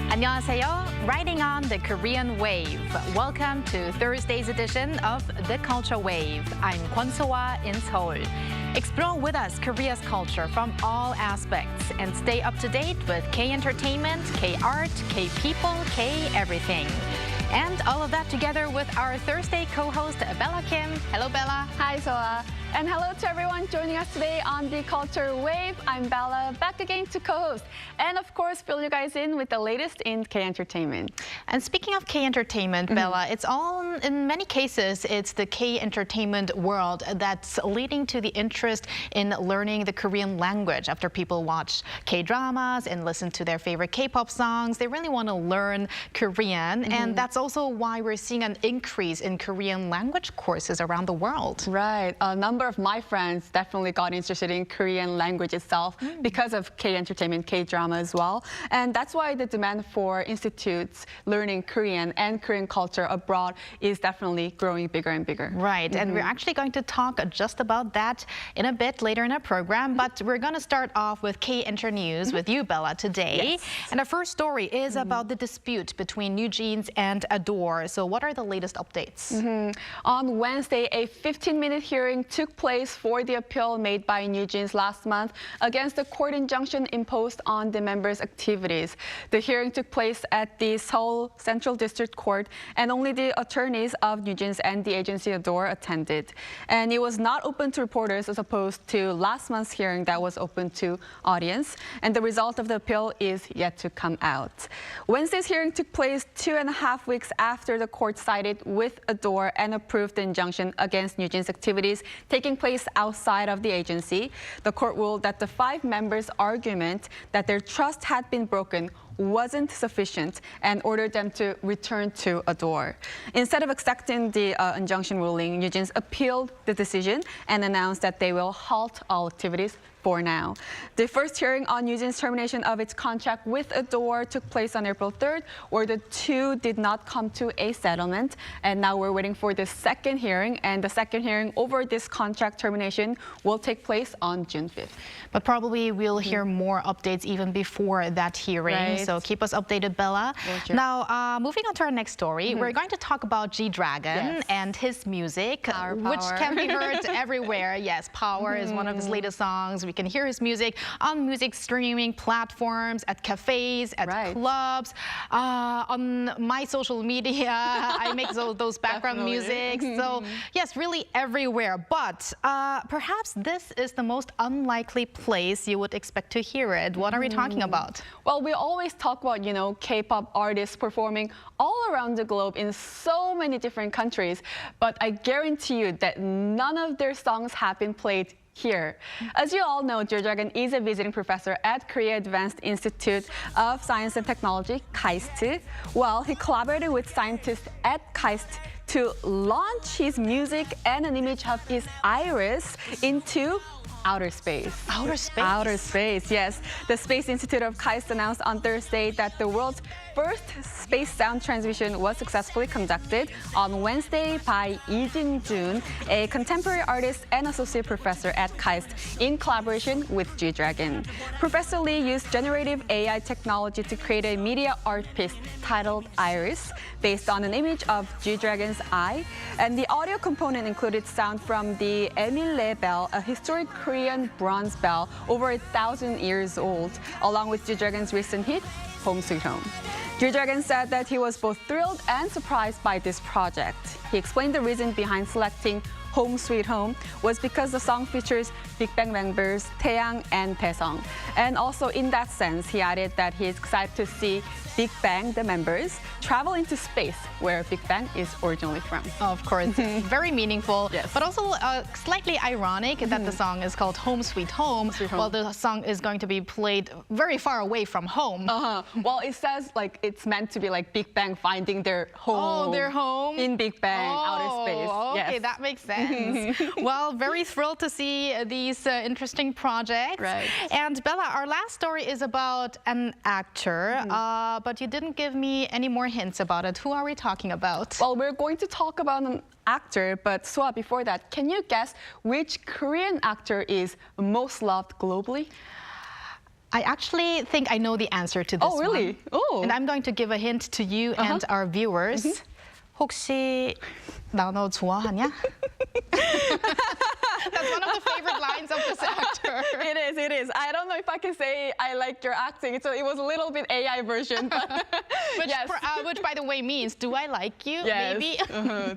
안녕하세요. Riding on the Korean wave. Welcome to Thursday's edition of The Culture Wave. I'm Kwon So-ah in Seoul. Explore with us Korea's culture from all aspects and stay up to date with K-entertainment, K-art, K-people, K-everything. And all of that together with our Thursday co-host, Bella Kim. Hello, Bella. Hi, So-ah. And hello to everyone joining us today on the Culture Wave. I'm Bella, back again to co-host. And of course, fill you guys in with the latest in K-entertainment. And speaking of K-entertainment, Bella, it's all, in many cases, it's the K-entertainment world that's leading to the interest in learning the Korean language. After people watch K-dramas and listen to their favorite K-pop songs, they really want to learn Korean. And that's also why we're seeing an increase in Korean language courses around the world. Right. A number of my friends definitely got interested in Korean language itself because of K-entertainment, K-drama as well. And that's why the demand for institutes learning Korean and Korean culture abroad is definitely growing bigger and bigger. Right. And we're actually going to talk just about that in a bit later in our program. But we're going to start off with K-Enter News with you, Bella, today. Yes. And our first story is about the dispute between NewJeans and ADOR. So what are the latest updates? On Wednesday, a 15-minute hearing took place for the appeal made by NewJeans last month against the court injunction imposed on the members' activities. The hearing took place at the Seoul Central District Court, and only the attorneys of NewJeans and the agency ADOR attended. And it was not open to reporters as opposed to last month's hearing that was open to audience. And the result of the appeal is yet to come out. Wednesday's hearing took place 2.5 weeks after the court sided with ADOR and approved the injunction against NewJeans activities taking place outside of the agency. The court ruled that the 5 members' argument that their trust had been broken wasn't sufficient and ordered them to return to ADOR. Instead of accepting the injunction ruling, NewJeans appealed the decision and announced that they will halt all activities for now. The first hearing on NewJeans' termination of its contract with ADOR took place on April 3rd, where the two did not come to a settlement. And now we're waiting for the second hearing, and the second hearing over this contract termination will take place on June 5th. But probably we'll hear more updates even before that hearing. Right. So keep us updated, Bella. Sure. Now, moving on to our next story, we're going to talk about G-Dragon and his music, which can be heard everywhere. Yes, Power is one of his latest songs. We can hear his music on music streaming platforms, at cafes, at clubs, on my social media. I make those background music. So yes, really everywhere. But perhaps this is the most unlikely place you would expect to hear it. What are we talking about? Well, we always talk about, you know, K-pop artists performing all around the globe in so many different countries. But I guarantee you that none of their songs have been played here. As you all know, G-Dragon is a visiting professor at Korea Advanced Institute of Science and Technology, KAIST. Well, he collaborated with scientists at KAIST to launch his music and an image of his iris into outer space. Outer space? Outer space, yes. The Space Institute of KAIST announced on Thursday that the world's first space sound transmission was successfully conducted on Wednesday by Lee Jin-jun, a contemporary artist and associate professor at KAIST, in collaboration with G-Dragon. Professor Lee used generative AI technology to create a media art piece titled Iris, based on an image of G-Dragon's Man's Eye. And the audio component included sound from the Emile bell, a historic Korean bronze bell over 1,000 years old, along with G-Dragon's recent hit, Home Sweet Home. G-Dragon said that he was both thrilled and surprised by this project. He explained the reason behind selecting Home Sweet Home was because the song features Big Bang members Taeyang and Daesung. And also in that sense, he added that he is excited to see Big Bang, the members, travel into space, where Big Bang is originally from. Of course, very meaningful, yes. But also slightly ironic that the song is called Home Sweet Home, while the song is going to be played very far away from home. Well, it says like it's meant to be like Big Bang finding their home. Oh, their home? In Big Bang, outer space. Okay, yes. that makes sense. Well, very thrilled to see these interesting projects. Right. And Bella, our last story is about an actor, but you didn't give me any more hints about it. Who are we talking about? Well, we're going to talk about an actor, but Sua, before that, can you guess which Korean actor is most loved globally? I actually think I know the answer to this Oh, really? one. Oh. And I'm going to give a hint to you and our viewers. 혹시 나 너 좋아하냐? That's one of the favorite lines of this actor. It is. I don't know if I can say I like your acting. So it was a little bit AI version, but Which, yes. which, by the way, means, do I like you? Yes. Maybe.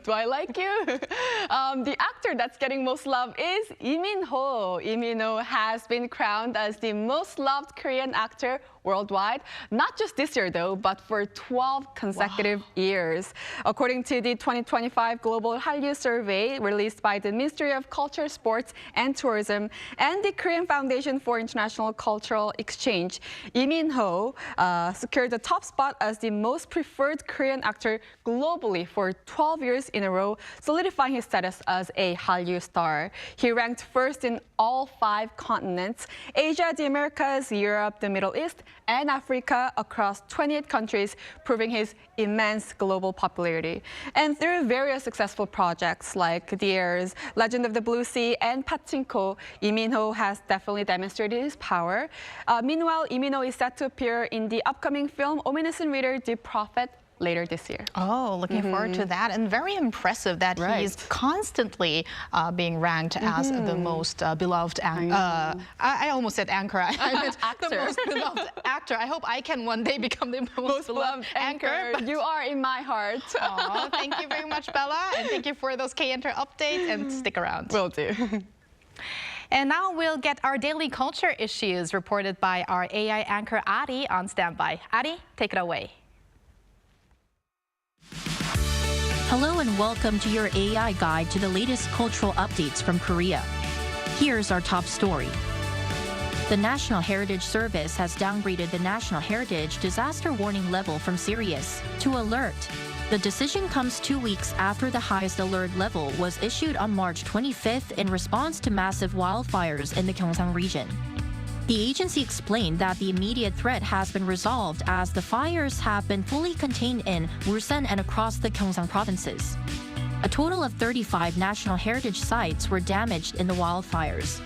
Do I like you? The actor that's getting most love is Lee Min-ho. Lee Min-ho has been crowned as the most loved Korean actor worldwide. Not just this year, though, but for 12 consecutive years. According to the 2025 Global Hallyu Survey released by the Ministry of Culture, Sports and Tourism and the Korean Foundation for International Cultural Exchange, Lee Min-ho secured the top spot as the most preferred Korean actor globally for 12 years in a row, solidifying his status as a Hallyu star. He ranked first in all 5 continents: Asia, the Americas, Europe, the Middle East, and Africa, across 28 countries, proving his immense global popularity. And through various successful projects like The Heirs, Legend of the Blue Sea, and Pachinko, Lee Min-ho has definitely demonstrated his power. Meanwhile, Lee Min-ho is set to appear in the upcoming film Ominous and Reader, The Prophet, later this year. Oh, looking forward to that. And very impressive that he's constantly being ranked as the most beloved I almost said anchor. I meant the most beloved actor. I hope I can one day become the most beloved anchor. You are in my heart. Oh, thank you very much, Bella. And thank you for those K-Enter updates. And stick around. Will do. And now we'll get our daily culture issues reported by our AI anchor, Ari, on standby. Ari, take it away. Hello and welcome to your AI guide to the latest cultural updates from Korea. Here's our top story. The National Heritage Service has downgraded the National Heritage Disaster Warning level from serious to alert. The decision comes 2 weeks after the highest alert level was issued on March 25th in response to massive wildfires in the Kansong region. The agency explained that the immediate threat has been resolved as the fires have been fully contained in Ulsan and across the Kansong provinces. A total of 35 National Heritage sites were damaged in the wildfires,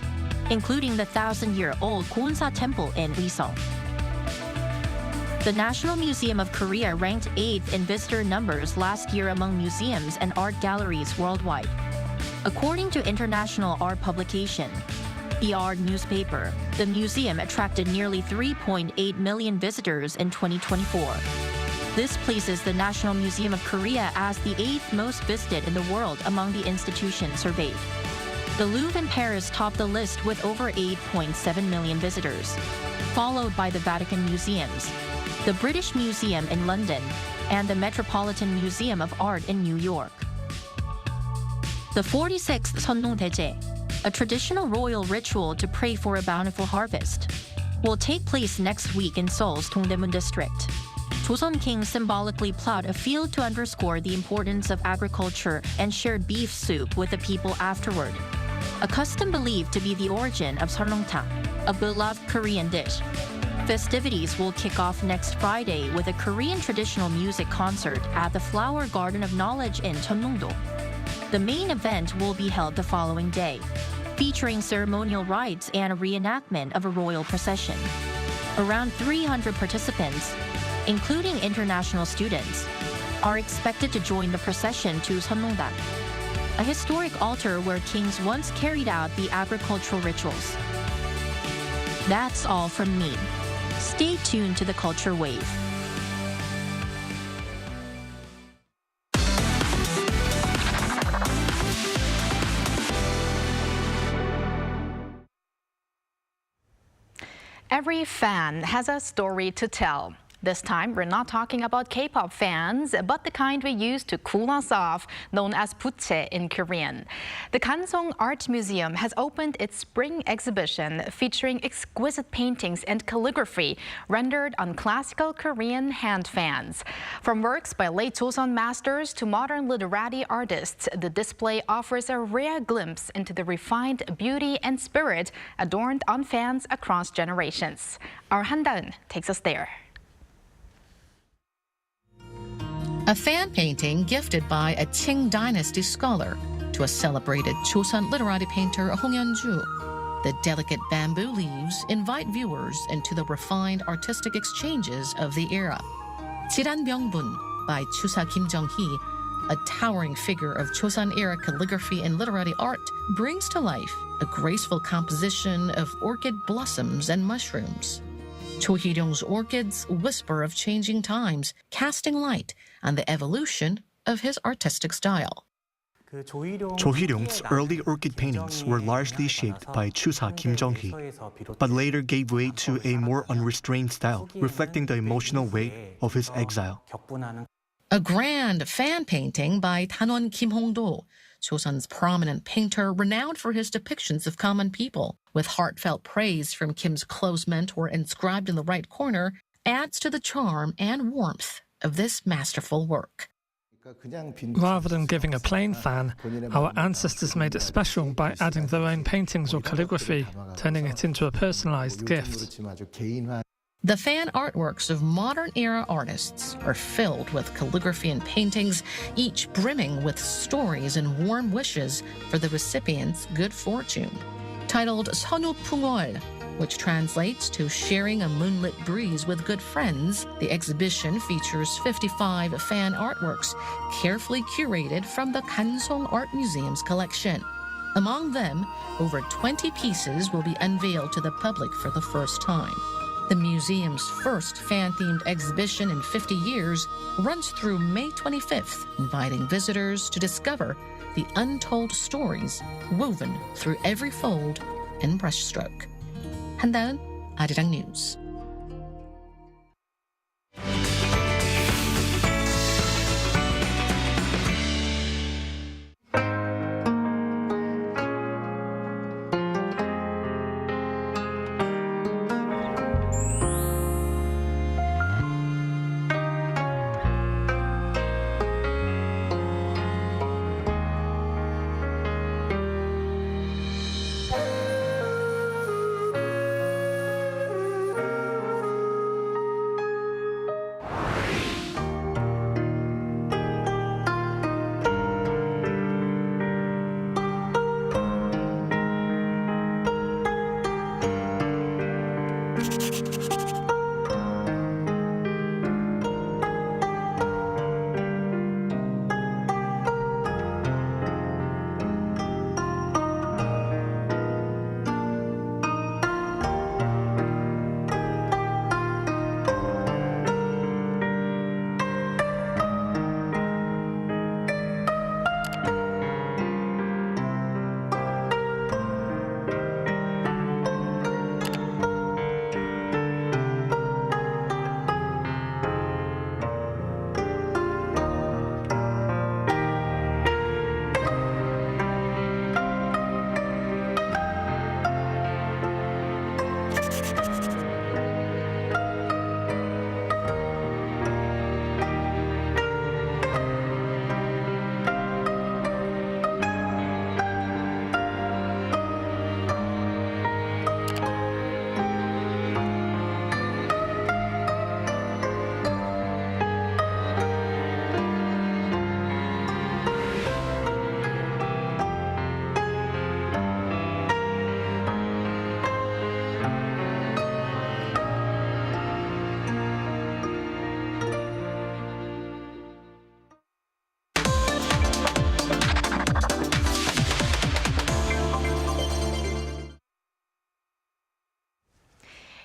including the 1,000-year-old Kwonsa Temple in Uiseong. The National Museum of Korea ranked 8th in visitor numbers last year among museums and art galleries worldwide. According to international art publication, The Art newspaper, the museum attracted nearly 3.8 million visitors in 2024. This places the National Museum of Korea as the 8th most visited in the world among the institutions surveyed. The Louvre in Paris topped the list with over 8.7 million visitors, followed by the Vatican Museums, the British Museum in London, and the Metropolitan Museum of Art in New York. The 46th 선농대제, a traditional royal ritual to pray for a bountiful harvest, will take place next week in Seoul's Dongdaemun district. Joseon kings symbolically plowed a field to underscore the importance of agriculture and shared beef soup with the people afterward, a custom believed to be the origin of seolleongtang, a beloved Korean dish. Festivities will kick off next Friday with a Korean traditional music concert at the Flower Garden of Knowledge in Cheongnam-do. The main event will be held the following day, featuring ceremonial rites and a reenactment of a royal procession. Around 300 participants, including international students, are expected to join the procession to Seonnongdan, a historic altar where kings once carried out the agricultural rituals. That's all from me. Stay tuned to the Culture Wave. Every fan has a story to tell. This time, we're not talking about K-pop fans, but the kind we use to cool us off, known as Kulture in Korean. The Kansong Art Museum has opened its spring exhibition featuring exquisite paintings and calligraphy rendered on classical Korean hand fans. From works by late Joseon masters to modern literati artists, the display offers a rare glimpse into the refined beauty and spirit adorned on fans across generations. Our Han-daeun takes us there. A fan painting gifted by a Qing Dynasty scholar to a celebrated Joseon literati painter Hong Yeon-ju. The delicate bamboo leaves invite viewers into the refined artistic exchanges of the era. Jiran Byung-bun by Chusa Kim Jong-hee, a towering figure of Joseon-era calligraphy and literati art, brings to life a graceful composition of orchid blossoms and mushrooms. Cho Hee-ryung's orchids whisper of changing times, casting light on the evolution of his artistic style. Cho Hee-ryung's early orchid paintings were largely shaped by Chusa Kim Jong-hee, but later gave way to a more unrestrained style, reflecting the emotional weight of his exile. A grand fan painting by Tanwon Kim Hong-do, Joseon's prominent painter renowned for his depictions of common people, with heartfelt praise from Kim's close mentor inscribed in the right corner, adds to the charm and warmth of this masterful work. Rather than giving a plain fan, our ancestors made it special by adding their own paintings or calligraphy, turning it into a personalized gift. The fan artworks of modern-era artists are filled with calligraphy and paintings, each brimming with stories and warm wishes for the recipient's good fortune. Titled Seonu Pungol, which translates to sharing a moonlit breeze with good friends, the exhibition features 55 fan artworks carefully curated from the Kansong Art Museum's collection. Among them, over 20 pieces will be unveiled to the public for the first time. The museum's first fan-themed exhibition in 50 years runs through May 25th, inviting visitors to discover the untold stories woven through every fold and brushstroke. Han-daeun, Arirang News.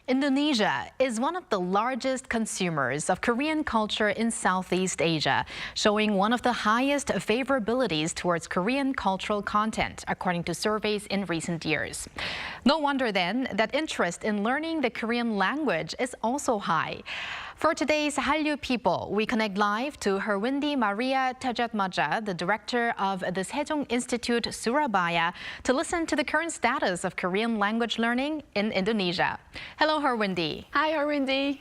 Indonesia is one of the largest consumers of Korean culture in Southeast Asia, showing one of the highest favorabilities towards Korean cultural content, according to surveys in recent years. No wonder then that interest in learning the Korean language is also high. For today's Hallyu People, we connect live to Herwindi Maria Tejatmaja, the director of the Sejong Institute, Surabaya, to listen to the current status of Korean language learning in Indonesia. Hello, Herwindi. Hi, Herwindi.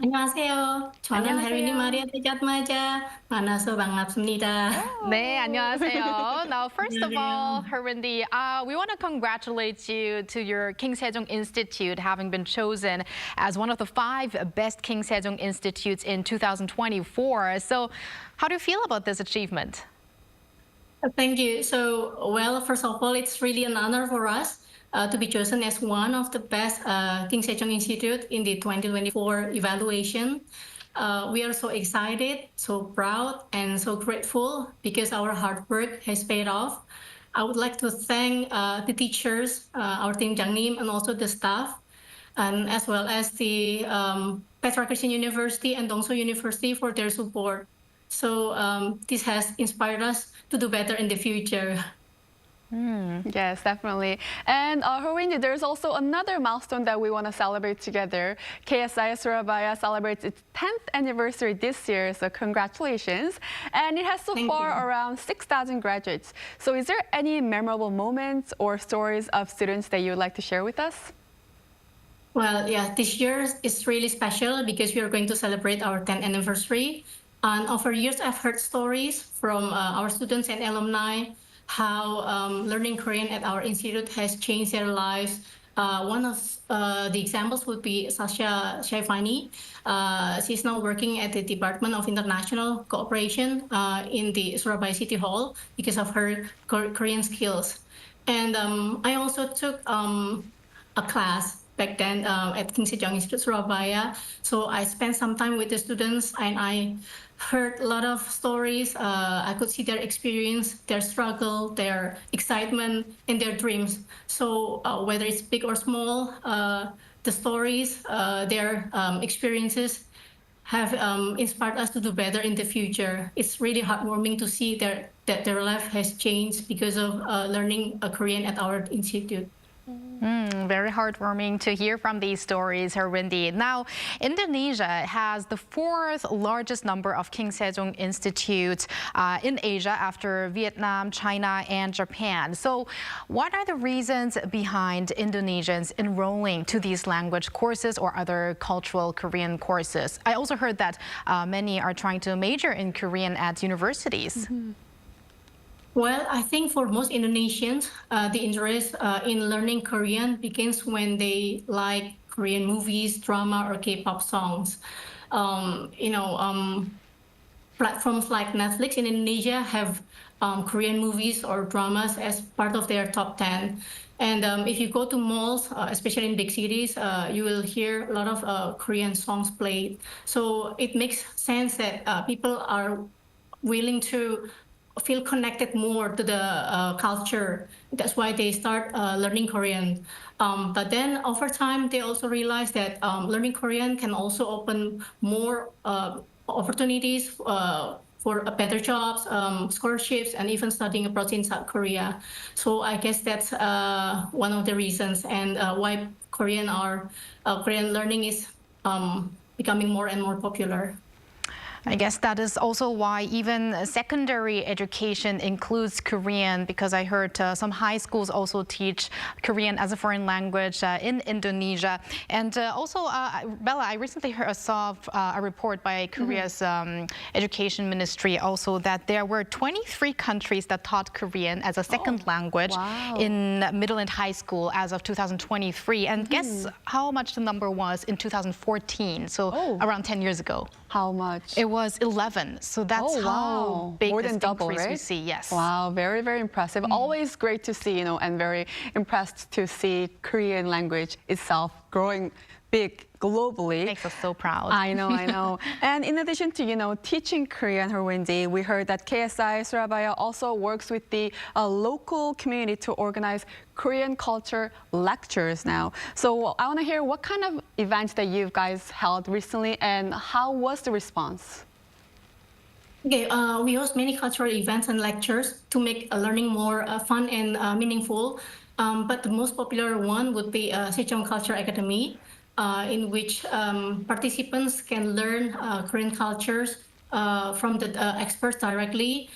안녕하세요. 저는 Herwindi Maria Tejatmaja. 만나서 반갑습니다. 네, 안녕하세요. Now, first of all, Herwindi, we want to congratulate you to your King Sejong Institute having been chosen as one of the 5 best King Sejong Institutes in 2024. So, how do you feel about this achievement? Thank you. So, well, first of all, it's really an honor for us to be chosen as one of the best King Sejong Institute in the 2024 evaluation. We are so excited, so proud, and so grateful because our hard work has paid off. I would like to thank the teachers, our team Jangnim, and also the staff, and as well as the Petra Christian University and Dongso University for their support. So this has inspired us to do better in the future. Yes, definitely. And Herwindi, there's also another milestone that we want to celebrate together. KSI Surabaya celebrates its 10th anniversary this year, so congratulations. And it has so far around 6,000 graduates. So is there any memorable moments or stories of students that you would like to share with us? Well, yeah, this year is really special because we are going to celebrate our 10th anniversary. And over years, I've heard stories from our students and alumni how learning Korean at our institute has changed their lives. One of the examples would be Sasha Shaifani. She's now working at the Department of International Cooperation in the Surabaya City Hall because of her Korean skills. And I also took a class back then at King Sejong Institute Surabaya. So I spent some time with the students and I heard a lot of stories. I could see their experience, their struggle, their excitement, and their dreams. So whether it's big or small, the stories, their experiences have inspired us to do better in the future. It's really heartwarming to see that their life has changed because of learning Korean at our institute. Very heartwarming to hear from these stories, Herwindi. Now, Indonesia has the 4th largest number of King Sejong Institutes in Asia after Vietnam, China, and Japan. So what are the reasons behind Indonesians enrolling to these language courses or other cultural Korean courses? I also heard that many are trying to major in Korean at universities. Well, I think for most Indonesians, the interest in learning Korean begins when they like Korean movies, drama, or K-pop songs. Platforms like Netflix in Indonesia have Korean movies or dramas as part of their top 10. And if you go to malls, especially in big cities, you will hear a lot of Korean songs played. So it makes sense that people are willing to feel connected more to the culture. That's why they start learning Korean. But then over time, they also realize that learning Korean can also open more opportunities for better jobs, scholarships, and even studying abroad in South Korea. So I guess that's one of the reasons and why Korean learning is becoming more and more popular. I guess that is also why even secondary education includes Korean, because I heard some high schools also teach Korean as a foreign language in Indonesia. And also, Bella, I recently saw a report by Korea's education ministry also that there were 23 countries that taught Korean as a second language in middle and high school as of 2023. And guess how much the number was in 2014, so around 10 years ago. How much? It was 11. So that's how big more this than double, increase right? we see. Yes. Wow, very, very impressive. Always great to see, and very impressed to see Korean language itself growing big globally. Makes us so proud. I know, I know. And in addition to, teaching Korean, Wendy, we heard that KSI Surabaya also works with the local community to organize Korean culture lectures now. So I want to hear what kind of events that you guys held recently and how was the response? Okay, we host many cultural events and lectures to make learning more fun and meaningful. But the most popular one would be Sejong Culture Academy, in which participants can learn Korean cultures from the experts directly,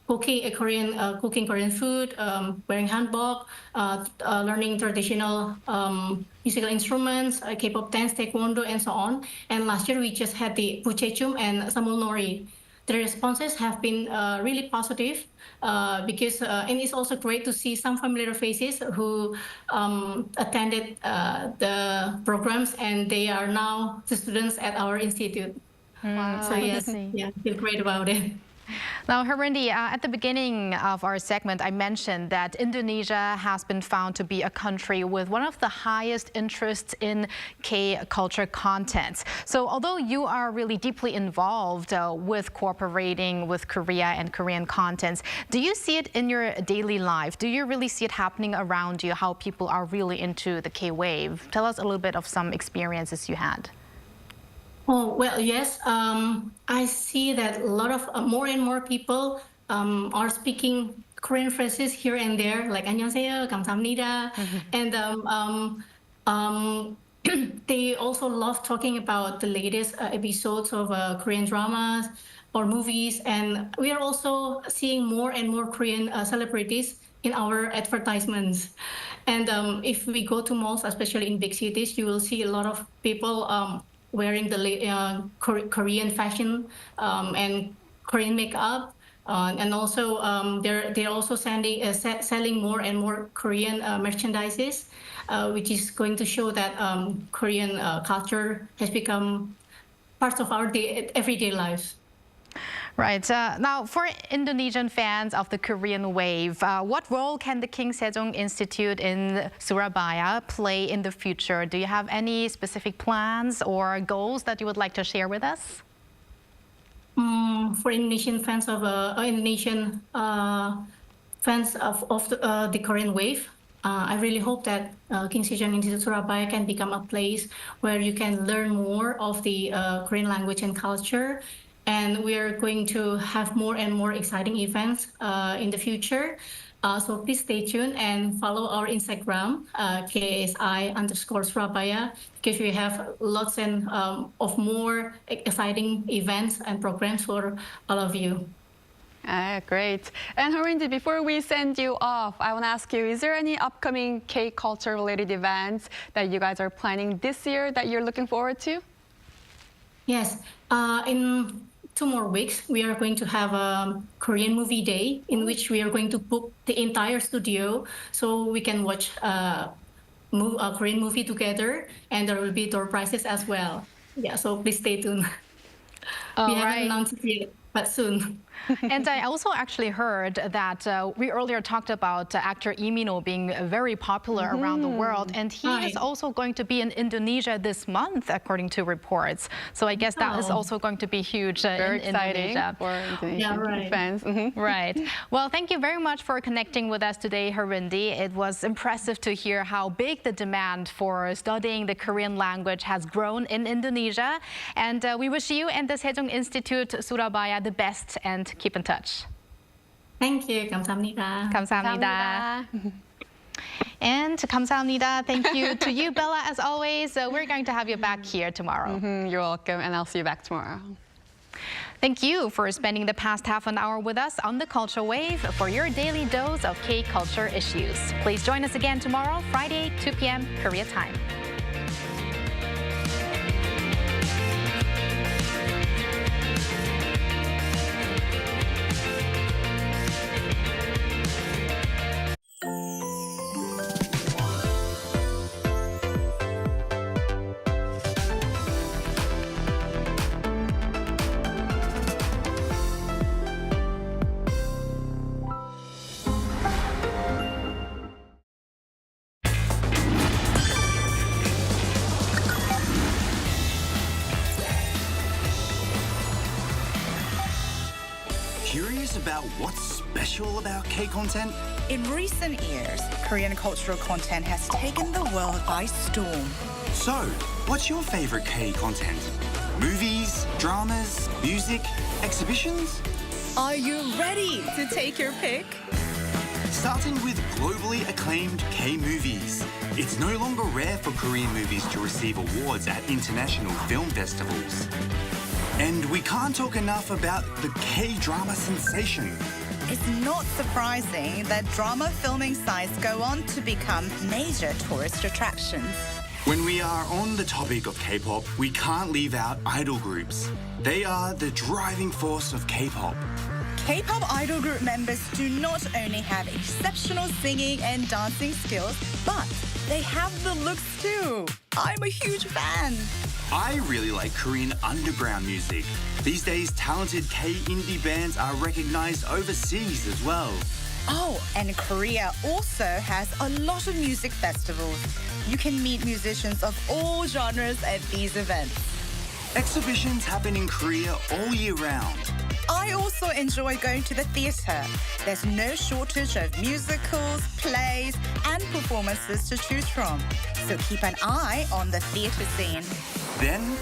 cooking Korean food, wearing hanbok, learning traditional musical instruments, K-pop dance, taekwondo, and so on. And last year we just had the Buchechum and Samulnori. The responses have been really positive because, and it's also great to see some familiar faces who attended the programs, and they are now the students at our institute. Wow. So yes, yeah, I feel great about it. Now, Harundi, at the beginning of our segment, I mentioned that Indonesia has been found to be a country with one of the highest interests in K-culture content. So although you are really deeply involved with cooperating with Korea and Korean contents, do you see it in your daily life? Do you really see it happening around you, how people are really into the K-wave? Tell us a little bit of some experiences you had. Oh, well, yes. I see that a lot of more and more people are speaking Korean phrases here and there, like 안녕하세요, 감사합니다. And they also love talking about the latest episodes of Korean dramas or movies. And we are also seeing more and more Korean celebrities in our advertisements. And if we go to malls, especially in big cities, you will see a lot of people wearing the Korean fashion and Korean makeup, and also they're also selling more and more Korean merchandises, which is going to show that Korean culture has become part of our everyday lives. Right. Now, for Indonesian fans of the Korean wave, what role can the King Sejong Institute in Surabaya play in the future? Do you have any specific plans or goals that you would like to share with us? For Indonesian fans of the Korean wave, I really hope that King Sejong Institute Surabaya can become a place where you can learn more of the Korean language and culture. And we are going to have more and more exciting events in the future. So please stay tuned and follow our Instagram, KSI_Surabaya, because we have lots of more exciting events and programs for all of you. Great. And Harundi, before we send you off, I want to ask you, is there any upcoming K-culture related events that you guys are planning this year that you're looking forward to? Yes. In 2 more weeks, we are going to have a Korean movie day in which we are going to book the entire studio so we can watch a Korean movie together, and there will be door prizes as well. Yeah, so please stay tuned. We haven't announced it yet, but soon. And I also actually heard that we earlier talked about actor Lee Min-ho being very popular around the world, and he is also going to be in Indonesia this month, according to reports. So I guess that is also going to be huge very in exciting Indonesia. For Indonesian fans. Right. Well, thank you very much for connecting with us today, Harundi. It was impressive to hear how big the demand for studying the Korean language has grown in Indonesia. And we wish you and the Sejong Institute Surabaya the best, and keep in touch. Thank you. 감사합니다. 감사합니다. And 감사합니다. Thank you to you, Bella, as always. We're going to have you back here tomorrow. You're welcome, and I'll see you back tomorrow. Thank you for spending the past half an hour with us on the Culture Wave for your daily dose of K-culture issues. Please join us again tomorrow, Friday, 2 p.m. Korea time. about what's special about K-content? In recent years, Korean cultural content has taken the world by storm. So, what's your favorite K-content? Movies, dramas, music, exhibitions? Are you ready to take your pick? Starting with globally acclaimed K-movies. It's no longer rare for Korean movies to receive awards at international film festivals. And we can't talk enough about the K-drama sensation. It's not surprising that drama filming sites go on to become major tourist attractions. When we are on the topic of K-pop, we can't leave out idol groups. They are the driving force of K-pop. K-pop idol group members do not only have exceptional singing and dancing skills, but they have the looks too. I'm a huge fan. I really like Korean underground music. These days, talented K-indie bands are recognized overseas as well. Oh, and Korea also has a lot of music festivals. You can meet musicians of all genres at these events. Exhibitions happen in Korea all year round. I also enjoy going to the theatre. There's no shortage of musicals, plays, and performances to choose from. So keep an eye on the theatre scene. Then